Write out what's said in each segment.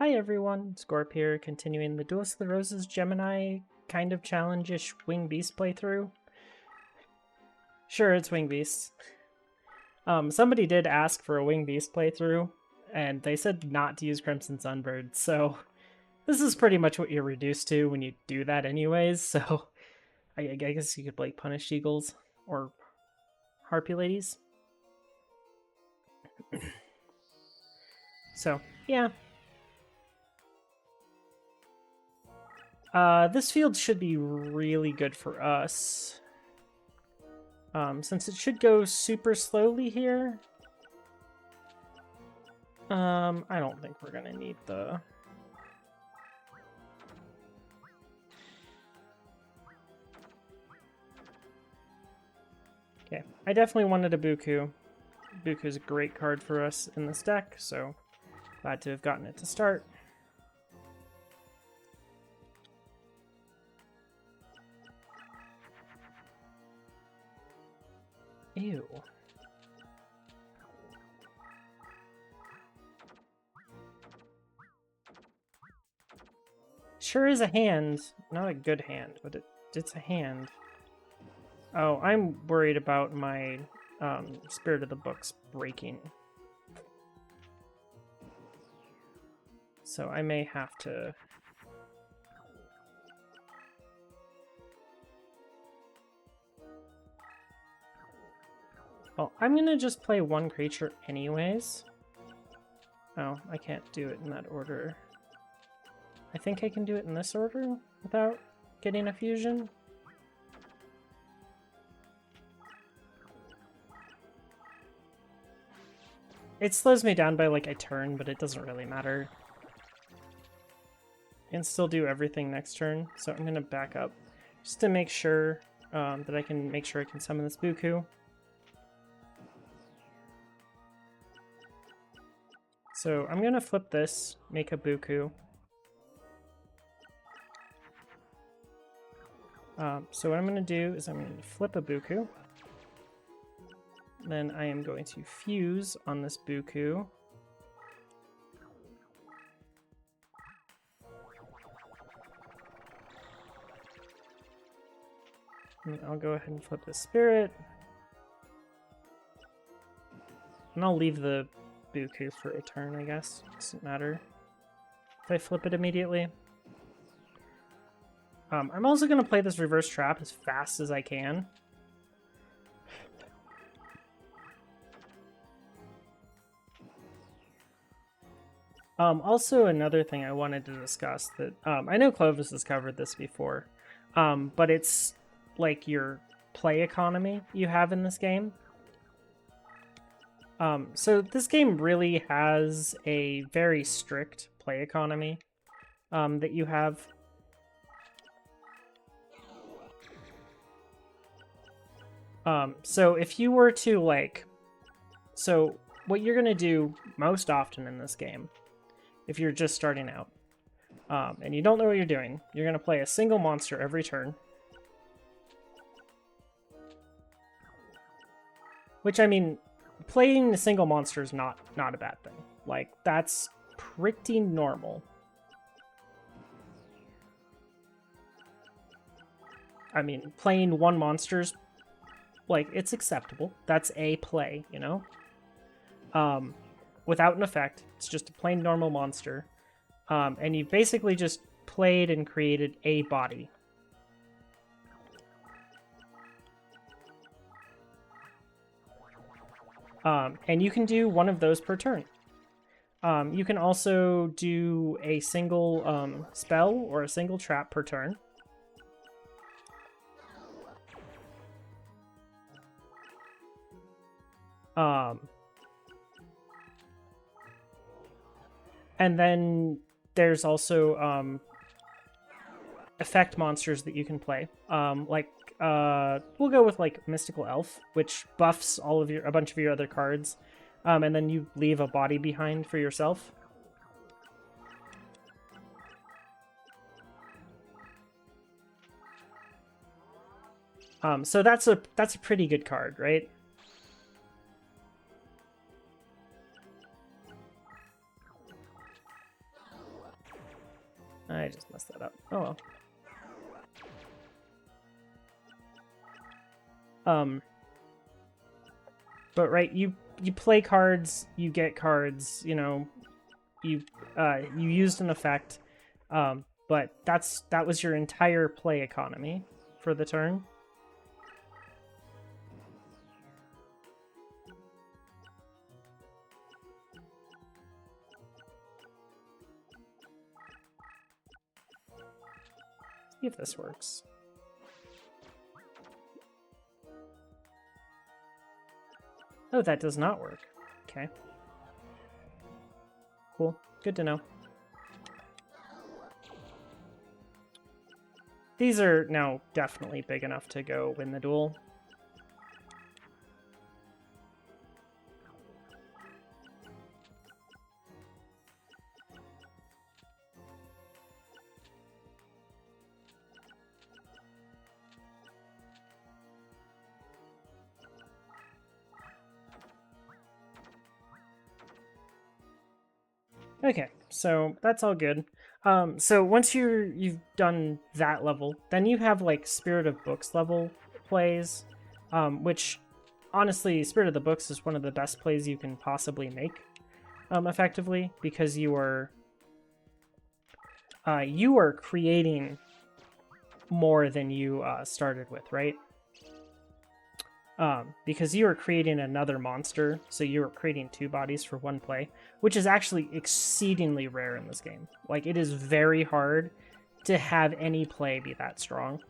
Hi everyone, Scorp here, continuing the Duelist of the Roses Gemini kind of challenge-ish Wing Beast playthrough. Sure, it's Wing Beast. Somebody did ask for a Wing Beast playthrough, and they said not to use Crimson Sunbird, so this is pretty much what you're reduced to when you do that anyways, so I guess you could like Punished Eagles or Harpy Ladies. So, yeah. This field should be really good for us. Since it should go super slowly here. I don't think we're gonna need the... Okay, I definitely wanted a Buku. Buku's a great card for us in this deck, so glad to have gotten it to start. Ew. Sure is a hand. Not a good hand, but it's a hand. Oh, I'm worried about my Spirit of the Books breaking. So I may have to... Well, I'm gonna just play one creature anyways. Oh, I can't do it in that order. I think I can do it in this order without getting a fusion. It slows me down by like a turn, but it doesn't really matter. I can still do everything next turn, so I'm gonna back up just to make sure that I can summon this Buku. So I'm gonna flip this, make a Buku. So what I'm gonna do is I'm gonna flip a Buku. Then I am going to fuse on this Buku. And I'll go ahead and flip the Spirit. And I'll leave the Buku for a turn, I guess. Doesn't matter if I flip it immediately. I'm also going to play this reverse trap as fast as I can. Also, another thing I wanted to discuss that I know Clovis has covered this before, but it's like your play economy you have in this game. So this game really has a very strict play economy that you have. So if you were to like, so what you're gonna do most often in this game, if you're just starting out, and you don't know what you're doing, you're gonna play a single monster every turn. Which, I mean, playing a single monster is not a bad thing. Like, that's pretty normal. I mean, playing one monster's, like, it's acceptable. That's a play, you know? Without an effect. It's just a plain normal monster. And you've basically just played and created a body. And you can do one of those per turn. You can also do a single spell or a single trap per turn. And then there's also effect monsters that you can play. Like we'll go with like Mystical Elf, which buffs a bunch of your other cards, and then you leave a body behind for yourself. So that's a pretty good card, right? I just messed that up. Oh well. But right, you play cards, you get cards, you know, you used an effect, but that was your entire play economy for the turn. See if this works. Oh, that does not work. Okay. Cool. Good to know. These are now definitely big enough to go win the duel. Okay, so that's all good. So once you've done that level, then you have like Spirit of Books level plays, which honestly, Spirit of the Books is one of the best plays you can possibly make, effectively, because you are creating more than you started with, right? Because you are creating another monster, so you are creating two bodies for one play, which is actually exceedingly rare in this game. Like, it is very hard to have any play be that strong.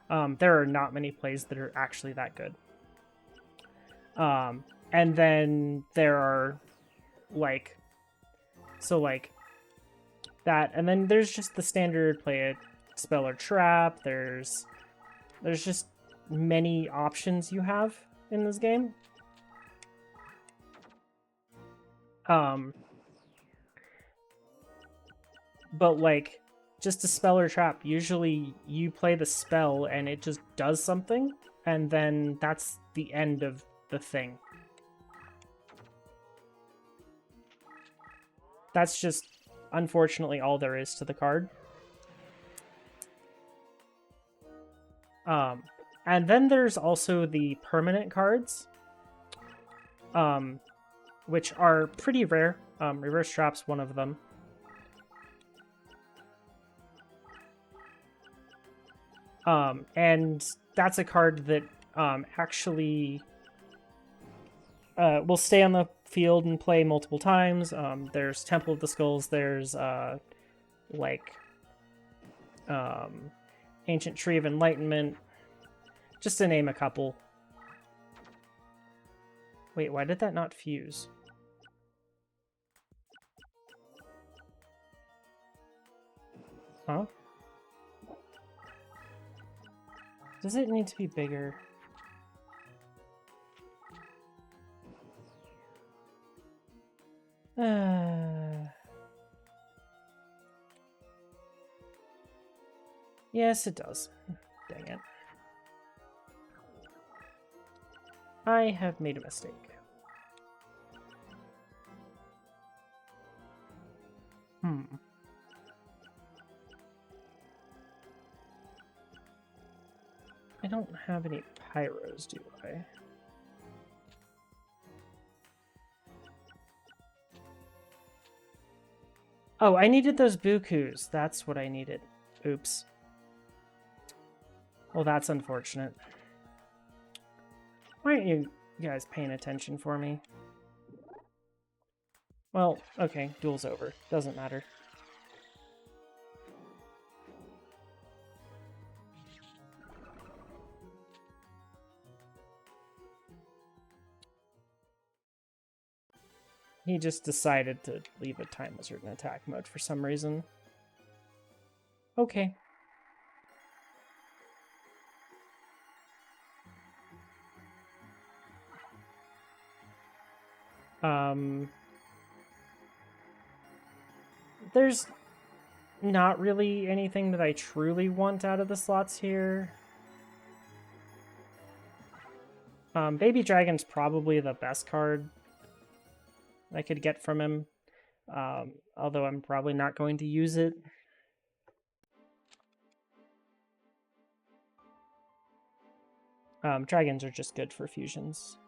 There are not many plays that are actually that good. And then there are, like, so, like, that, and then there's just the standard play a spell or trap, there's just many options you have in this game. But like, just a spell or trap, usually you play the spell and it just does something, and then that's the end of the thing. That's just, unfortunately, all there is to the card. And then there's also the permanent cards, which are pretty rare. Reverse Trap's one of them. And that's a card that actually will stay on the field and play multiple times. There's Temple of the Skulls, there's Ancient Tree of Enlightenment, just to name a couple. Wait, why did that not fuse? Huh? Does it need to be bigger? Yes, it does. Dang it. I have made a mistake. I don't have any pyros, do I? Oh, I needed those bukus. That's what I needed. Oops. Well, that's unfortunate. Why aren't you guys paying attention for me? Well, okay, duel's over. Doesn't matter. He just decided to leave a time wizard in attack mode for some reason. Okay. There's not really anything that I truly want out of the slots here. Baby Dragon's probably the best card I could get from him. although I'm probably not going to use it. Dragons are just good for fusions.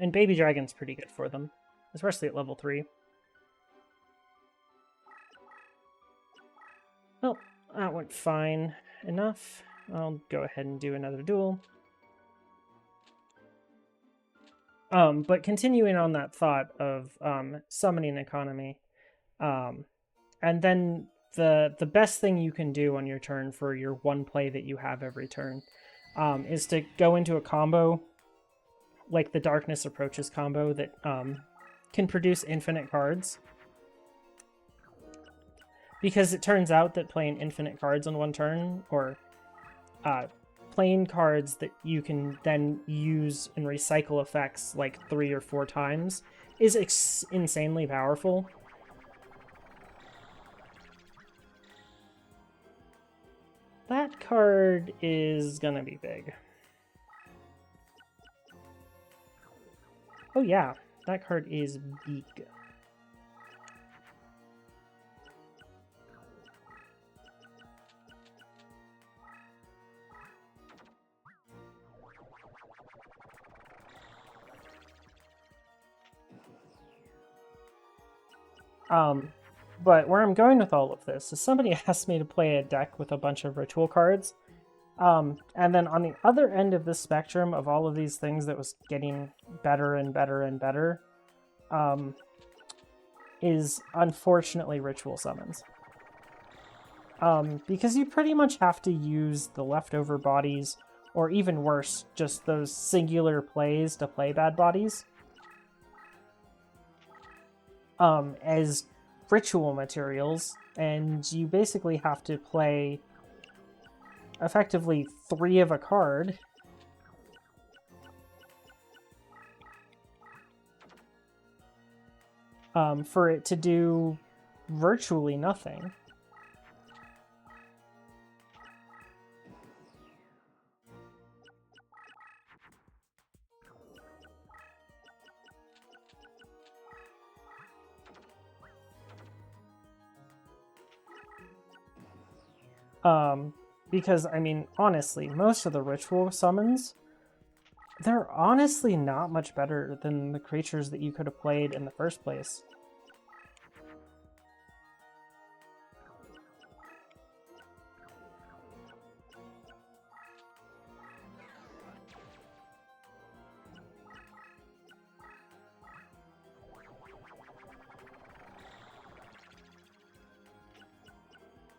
And baby dragon's pretty good for them, especially at level 3. Well, that went fine enough. I'll go ahead and do another duel. But continuing on that thought of summoning economy, and then the best thing you can do on your turn for your one play that you have every turn is to go into a combo like the Darkness Approaches combo that can produce infinite cards. Because it turns out that playing infinite cards on one turn, or playing cards that you can then use and recycle effects like 3 or 4 times, is insanely powerful. That card is gonna be big. Oh yeah, that card is big. But where I'm going with all of this is somebody asked me to play a deck with a bunch of ritual cards. And then on the other end of the spectrum of all of these things that was getting better and better and better, is unfortunately ritual summons. Because you pretty much have to use the leftover bodies, or even worse, just those singular plays to play bad bodies, as ritual materials, and you basically have to play effectively 3 of a card for it to do virtually nothing. Because, I mean, honestly, most of the ritual summons, they're honestly not much better than the creatures that you could have played in the first place.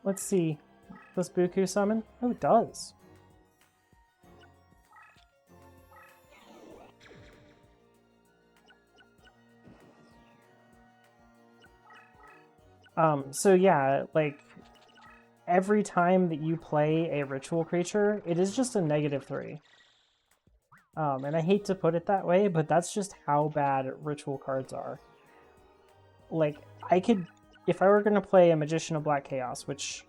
Let's see. Does Buku summon? Oh, it does. So yeah, like, every time that you play a ritual creature, it is just a -3. And I hate to put it that way, but that's just how bad ritual cards are. Like, I could, if I were going to play a Magician of Black Chaos, which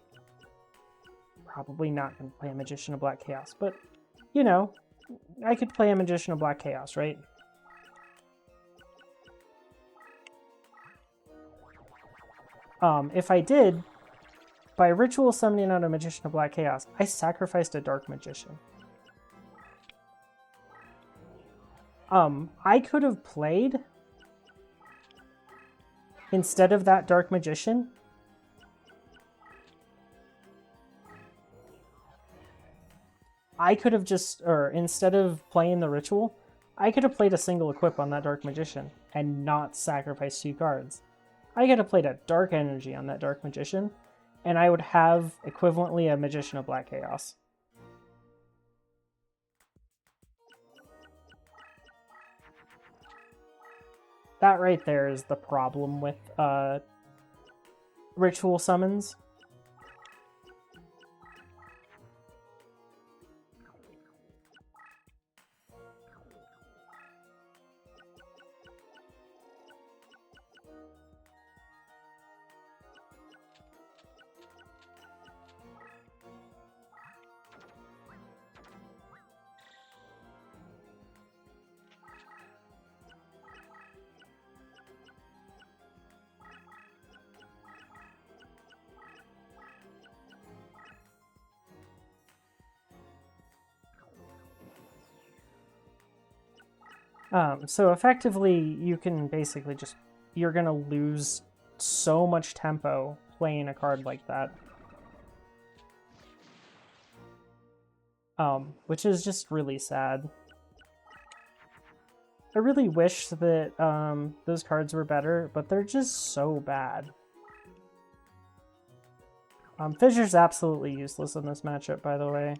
probably not going to play a Magician of Black Chaos, but, you know, I could play a Magician of Black Chaos, right? If I did, by ritual summoning out a Magician of Black Chaos, I sacrificed a Dark Magician. I could have played, instead of that Dark Magician, I could have just, or instead of playing the ritual, I could have played a single equip on that Dark Magician and not sacrificed 2 cards. I could have played a Dark Energy on that Dark Magician, and I would have equivalently a Magician of Black Chaos. That right there is the problem with ritual summons. So effectively, you can basically just... You're gonna lose so much tempo playing a card like that. Which is just really sad. I really wish that those cards were better, but they're just so bad. Fissure's absolutely useless in this matchup, by the way.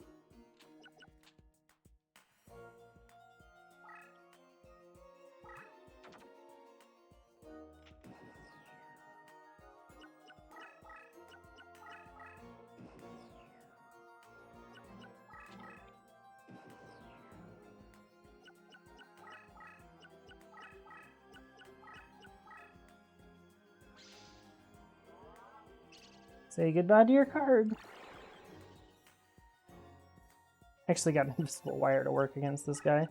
Say goodbye to your card. Actually got an invisible wire to work against this guy.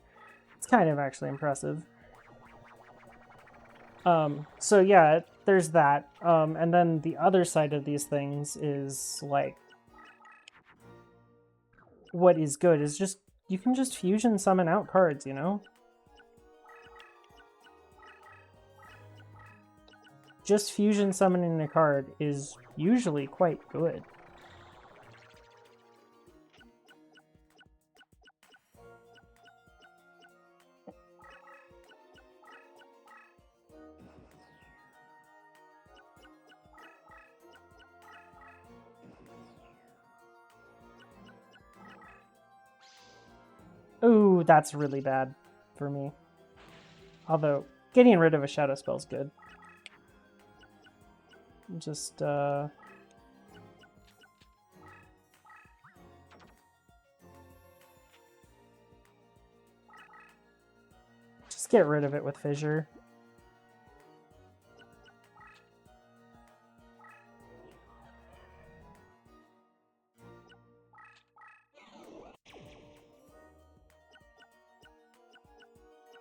It's kind of actually impressive. So yeah, there's that. And then the other side of these things is like, what is good is just, you can just fusion summon out cards, you know? Just fusion summoning a card is usually quite good. Ooh, that's really bad for me. Although, getting rid of a shadow spell is good. Just, just get rid of it with Fissure.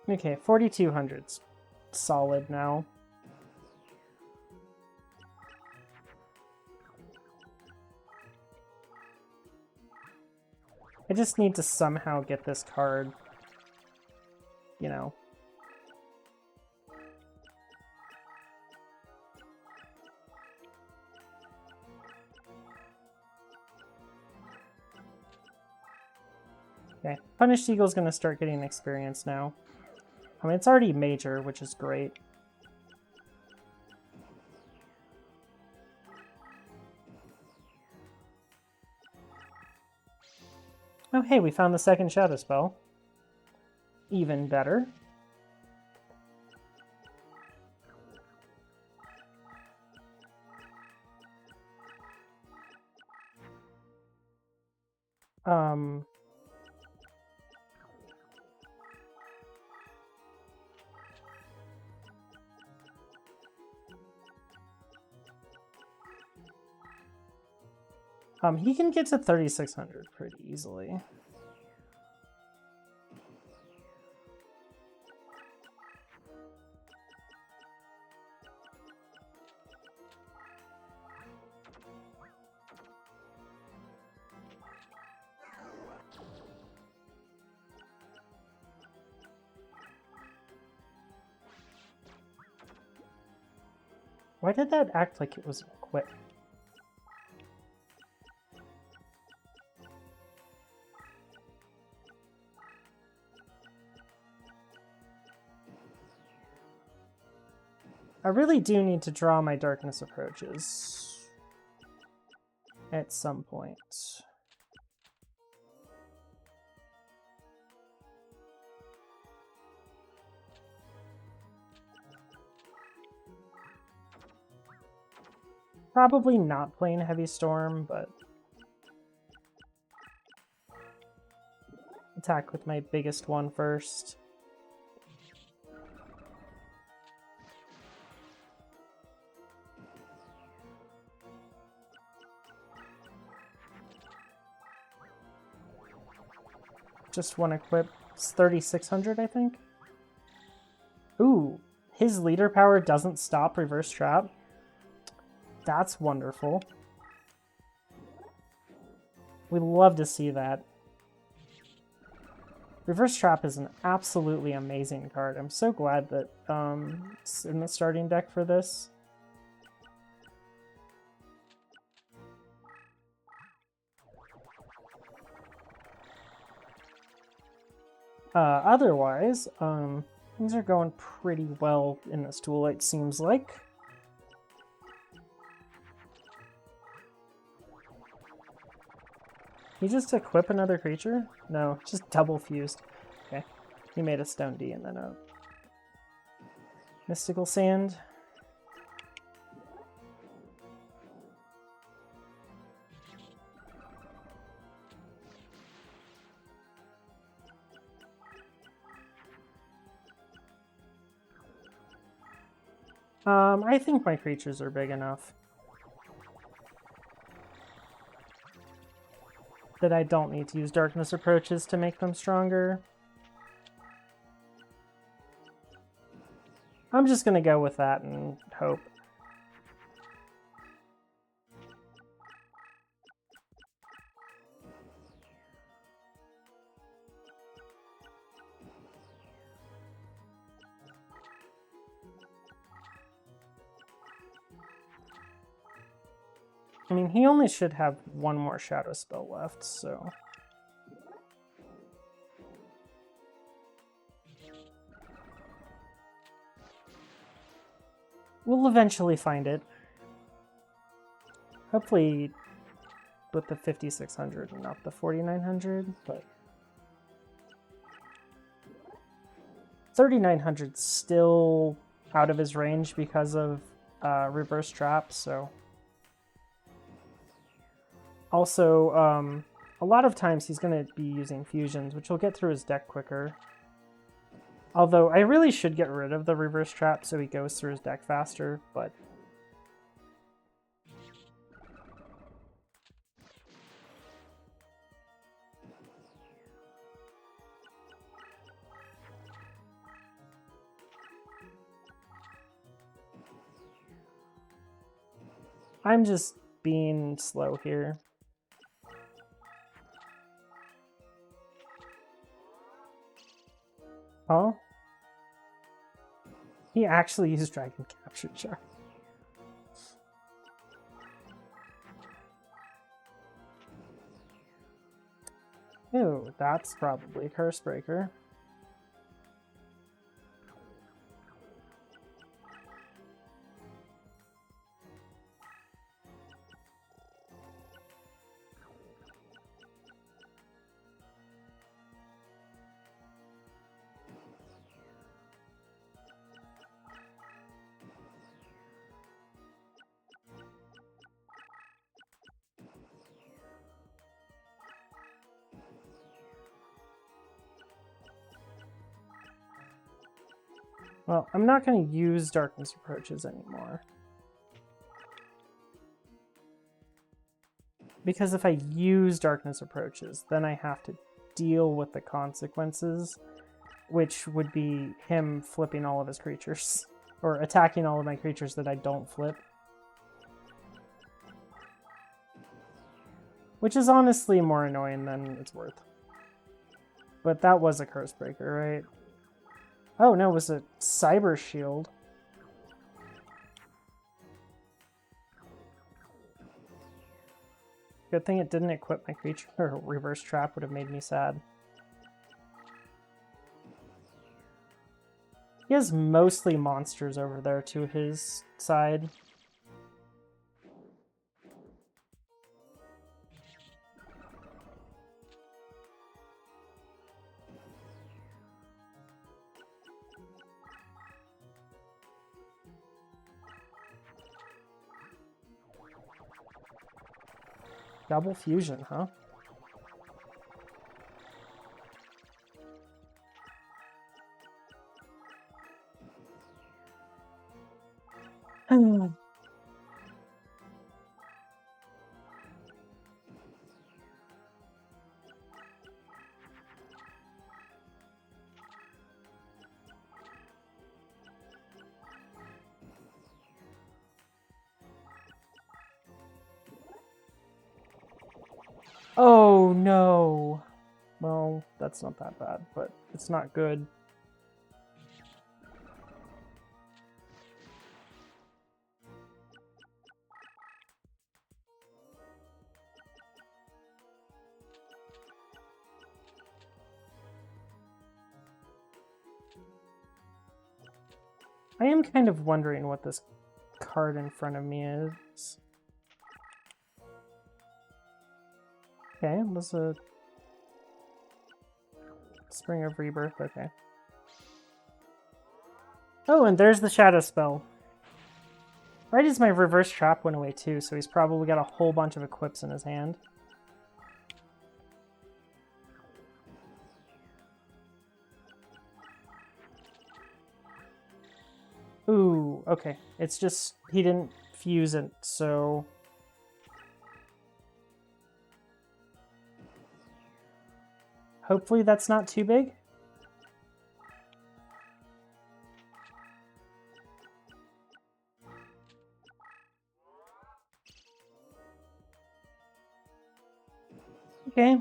Okay, 4,200's solid now. I just need to somehow get this card, you know. Okay, Punished Eagle's gonna start getting experience now. I mean, it's already major, which is great. Oh, hey, we found the second shadow spell. Even better. He can get to 3,600 pretty easily. Why did that act like it was equipped? I really do need to draw my darkness approaches at some point. Probably not playing Heavy Storm, but attack with my biggest one first. Just one equip. It's 3,600, I think. Ooh, his leader power doesn't stop reverse trap. That's wonderful. We love to see that. Reverse Trap is an absolutely amazing card. I'm so glad that it's in the starting deck for this. Otherwise, things are going pretty well in this duel, it seems like. He just equip another creature? No, just double fused. Okay. He made a Stone D and then a Mystical Sand. I think my creatures are big enough that I don't need to use Darkness Approaches to make them stronger. I'm just gonna go with that and hope. I mean, he only should have one more Shadow spell left, so... we'll eventually find it. Hopefully with the 5600 and not the 4900, but... 3900's still out of his range because of Reverse Trap, so... Also, a lot of times he's going to be using fusions, which will get through his deck quicker. Although, I really should get rid of the Reverse Trap so he goes through his deck faster, but... I'm just being slow here. Oh? He actually used Dragon Capture Charm. Ew, that's probably a Curse Breaker. Well, I'm not going to use Darkness Approaches anymore. Because if I use Darkness Approaches, then I have to deal with the consequences, which would be him flipping all of his creatures, or attacking all of my creatures that I don't flip. Which is honestly more annoying than it's worth. But that was a Curse Breaker, right? Oh no, it was a Cyber Shield. Good thing it didn't equip my creature, or Reverse Trap would have made me sad. He has mostly monsters over there to his side. Double fusion, huh? Oh no. Well, that's not that bad, but it's not good. I am kind of wondering what this card in front of me is. Okay, it was a Spring of Rebirth, okay. Oh, and there's the Shadow Spell. Right as my reverse trap went away too, so he's probably got a whole bunch of equips in his hand. Ooh, okay. It's just, he didn't fuse it, so... Hopefully that's not too big. Okay.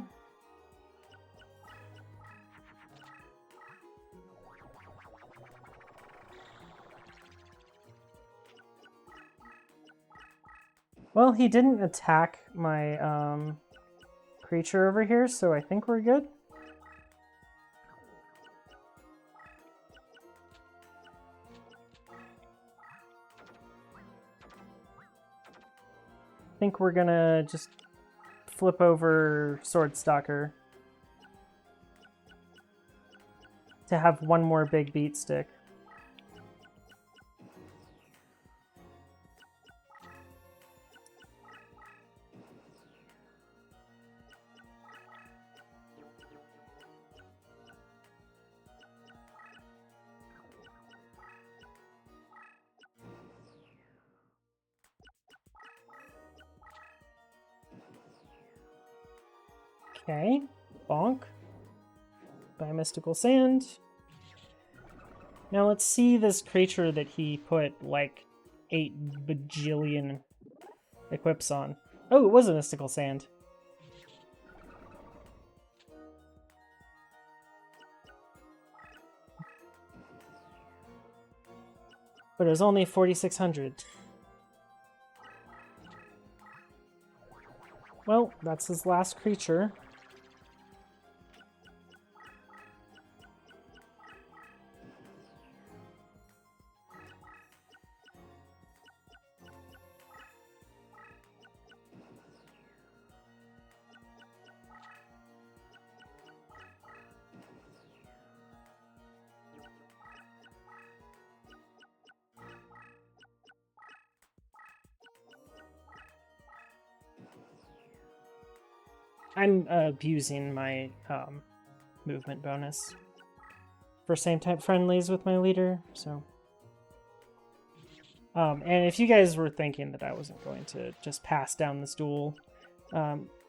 Well, he didn't attack my creature over here, so I think we're good. I think we're gonna just flip over Swordstalker to have one more big beat stick. Okay, bonk. By Mystical Sand. Now let's see this creature that he put like 8 bajillion equips on. Oh, it was a Mystical Sand. But it was only 4,600. Well, that's his last creature. I'm abusing my movement bonus for same type friendlies with my leader, so. And if you guys were thinking that I wasn't going to just pass down this duel,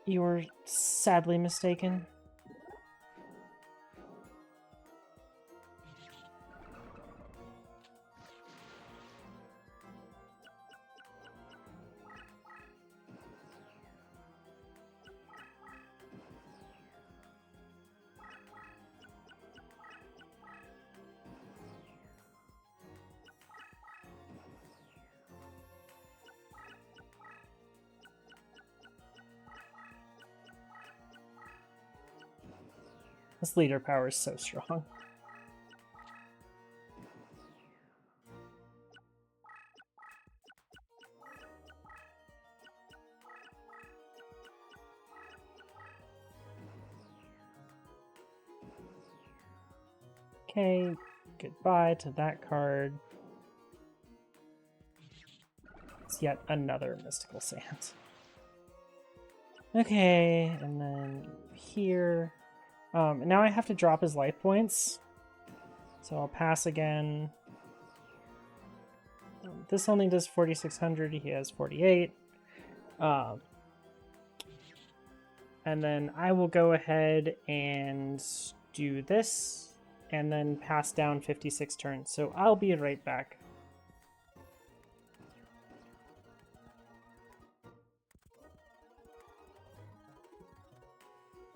you were sadly mistaken. This leader power is so strong. Okay, goodbye to that card. It's yet another Mystical Sand. Okay, and then here. Now I have to drop his life points. So I'll pass again. This only does 4,600. He has 48. And then I will go ahead and do this and then pass down 56 turns. So I'll be right back.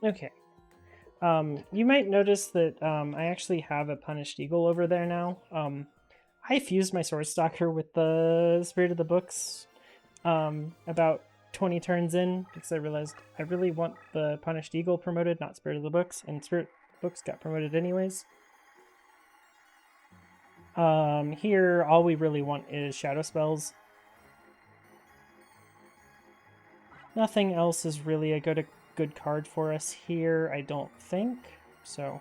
Okay. You might notice that I actually have a Punished Eagle over there now. I fused my Sword Stalker with the Spirit of the Books about 20 turns in because I realized I really want the Punished Eagle promoted, not Spirit of the Books, and Spirit of the Books got promoted anyways. Here, all we really want is Shadow Spells. Nothing else is really a good card for us here, I don't think, so...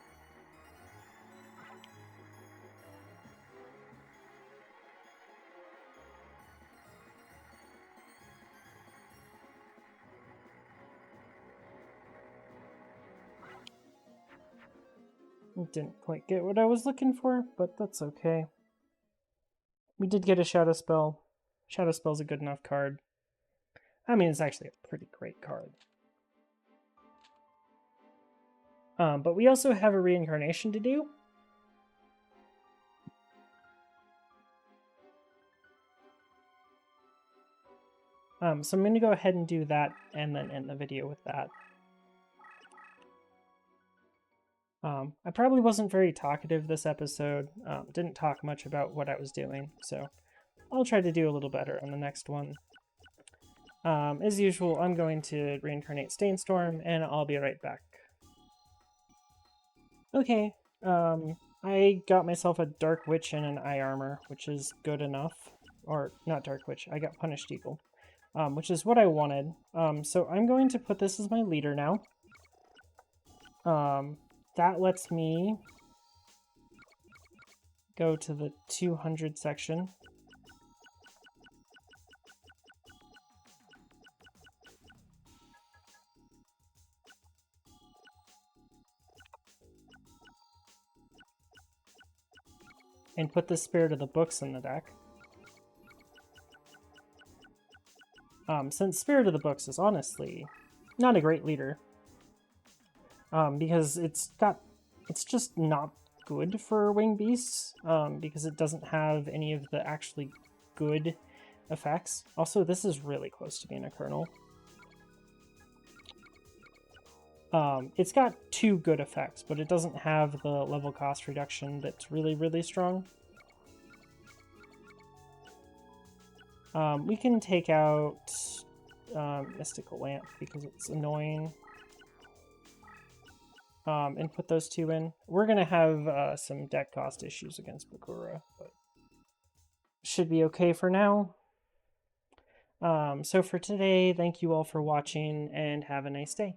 Didn't quite get what I was looking for, but that's okay. We did get a Shadow Spell. Shadow Spell's a good enough card. I mean, it's actually a pretty great card. But we also have a reincarnation to do. So I'm going to go ahead and do that and then end the video with that. I probably wasn't very talkative this episode. Didn't talk much about what I was doing, so I'll try to do a little better on the next one. As usual, I'm going to reincarnate Stainstorm, and I'll be right back. Okay, I got myself a Dark Witch and an Eye Armor, which is good enough. Or, not Dark Witch, I got Punished Eagle, which is what I wanted. So I'm going to put this as my leader now. That lets me go to the 200 section. And put the Spirit of the Books in the deck. Since Spirit of the Books is honestly not a great leader. Because it's just not good for Winged Beasts, because it doesn't have any of the actually good effects. Also, this is really close to being a Kernel. It's got 2 good effects, but it doesn't have the level cost reduction that's really, really strong. We can take out Mystical Lamp because it's annoying. And put those 2 in. We're going to have some deck cost issues against Bakura, but should be okay for now. So for today, thank you all for watching, and have a nice day.